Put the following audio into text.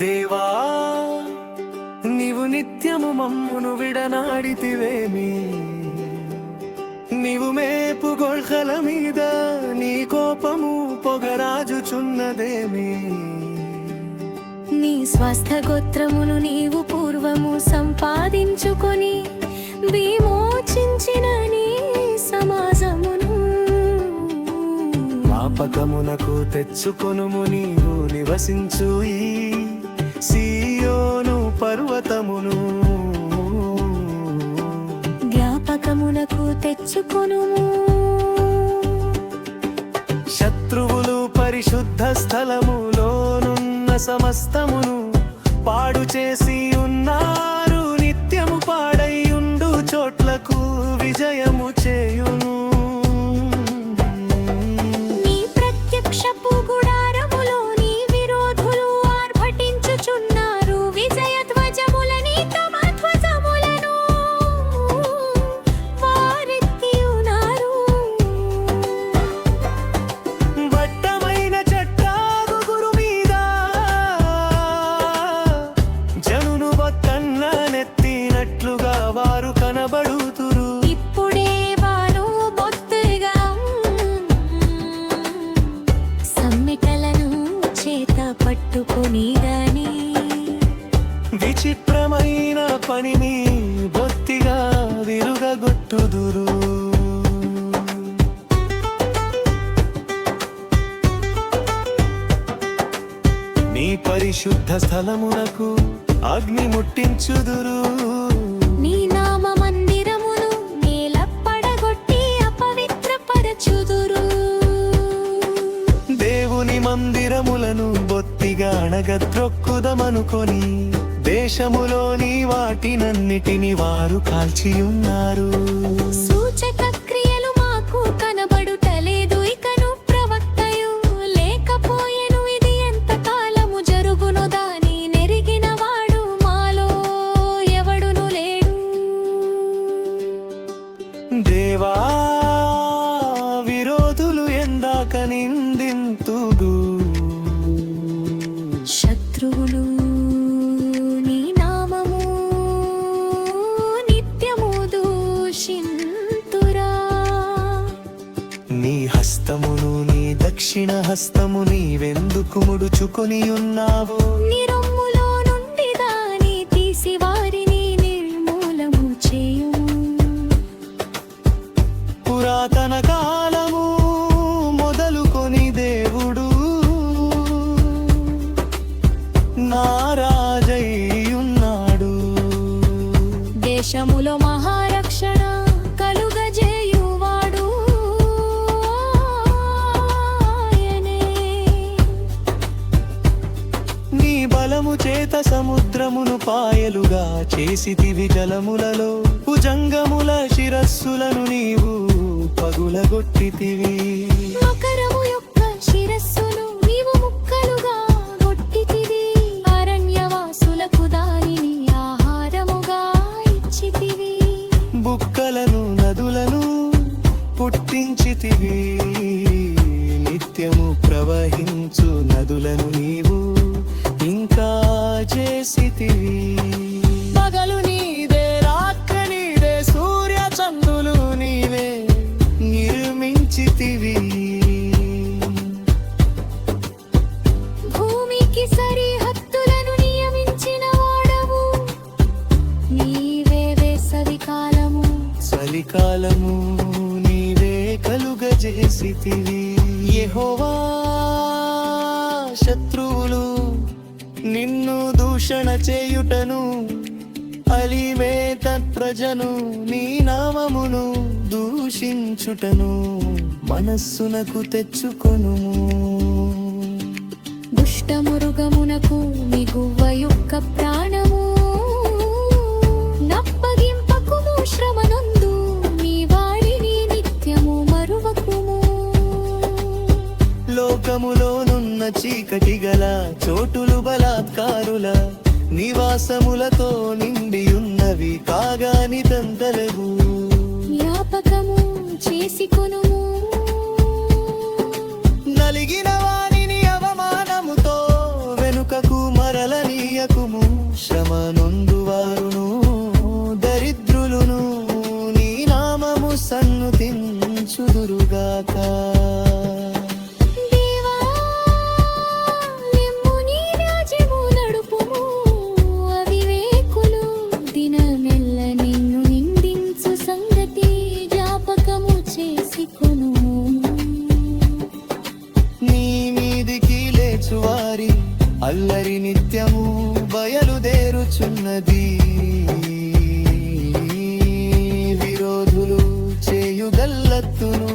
దేవా నీవు నిత్యము మమ్మును విడనాడితివేమి, నీవు మేపు గొల్కల మీద నీ కోపము పొగరాజుచున్నదేమి. నీ స్వస్థ గోత్రమును నీవు పూర్వము సంపాదించుకొని విమోచించిన నీ సమాజమును జ్ఞాపకమునకు తెచ్చుకొనుము, నీవు నివసించు ఈ సీయోను పర్వతమును. జ్ఞాపకమునకు తెచ్చుకొనుము. శత్రువులు పరిశుద్ధ స్థలములోనున్న సమస్తమును పాడు చేసి ఉన్నారు, నిత్యము పాడైయుండు చోట్లకు విజయము చేయును. నీ ప్రత్యక్షపు గుడారములో నీ విరోధులు ఆర్భటించుచున్నారు, విజయ ధ్వజములని తమ ధ్వజములను వారెత్తి ఉన్నారు. వట్టమైన చెట్టాగు గురు మీద జనును బొత్తన్న నెత్తినట్లుగా వారు కనబడుతురు. ఇప్పుడే వారు బొత్తుగా సమ్మెటలను చేత పట్టుకొని గాని విచిత్రమైన పనిని బొత్తిగా విరుగగొట్టుదురు. నీ పరిశుద్ధ స్థలమునకు అగ్ని ముట్టించుదురు. నీ నామ మందిరమును నేల పడగొట్టి అపవిత్రపరచుదురు. దేవుని మందిరములను బొత్తిగా అణగద్రొక్కుదమనుకొని దేశములోని వాటినన్నిటిని వారు కాల్చియున్నారు. సూచక క్రియలు మాకు కనబడుటలేదు, ఇకను ప్రవక్తయు లేకపోయెను. ఇది ఎంత కాలము జరుగును దాని నెరిగిన వాడు మాలో ఎవడును లేడు. దేవా విరోధులు ఎందాక నిందింతుదు, శత్రువులు నీ నామము నిత్యము దూషింతురా. నీ హస్తమును నీ దక్షిణ హస్తము నీవెందుకు ముడుచుకొని ఉన్నావు. నీ రొమ్ములో నుండి దాని తీసి వారిని నిర్మూలము చేయుము. పురాతన కాలము మొదలుకొని దేవుడు నా రాజయ్యున్నాడు. దేశములో మహారక్షణ కలుగజేయువాడు ఆయనే. నీ బలము చేత సముద్రమును పాయలుగా చేసితివి, జలములలో భుజంగముల శిరస్సులను నీవు పగులగొట్టితివి. మకరము యొక్క శిరస్సును నీవు ముక్కలుగా గొట్టితివి, అరణ్యవాసులకు దానిని ఆహారముగా ఇచ్చితివి. బుక్కలను నదులను పుట్టించితివి, నిత్యము ప్రవహించు నదులను నీవు ఇంకా చేసితివి. పగలు నీదే, రాత్రి నీదే, సూర్య చంద్రులు నీవే నిర్మించితివి. భూమికి సరిహద్దులను నియమించిన వాడవు నీవే. వేసవి కాలము చలికాలము నీవే కలుగజేసితివి. యెహోవా శత్రువులు నిన్ను దూషణ చేయుటను, అలిమే తత్ప్రజను నీ నామమును దూషించుటను మనస్సునకు తెచ్చుకొనుము. దుష్టమురుగమునకు మిగువ యొక్క ప్రాణము నప్పగింపకుము. శ్రమనందు నీ వారిని నిత్యము మరువకుము. లోకములోనున్న చీకటి గల చోటులు బలాత్కారుల నివాసములతో నిండియున్నవి, కాగాని తంతలవు. జ్ఞాపకము చేసుకొనుము. నలిగిన వానిని అవమానముతో వెనుకకు మరల అల్లరి నిత్యము బయలుదేరుచున్నది విరోధులు చేయుగల్లత్తును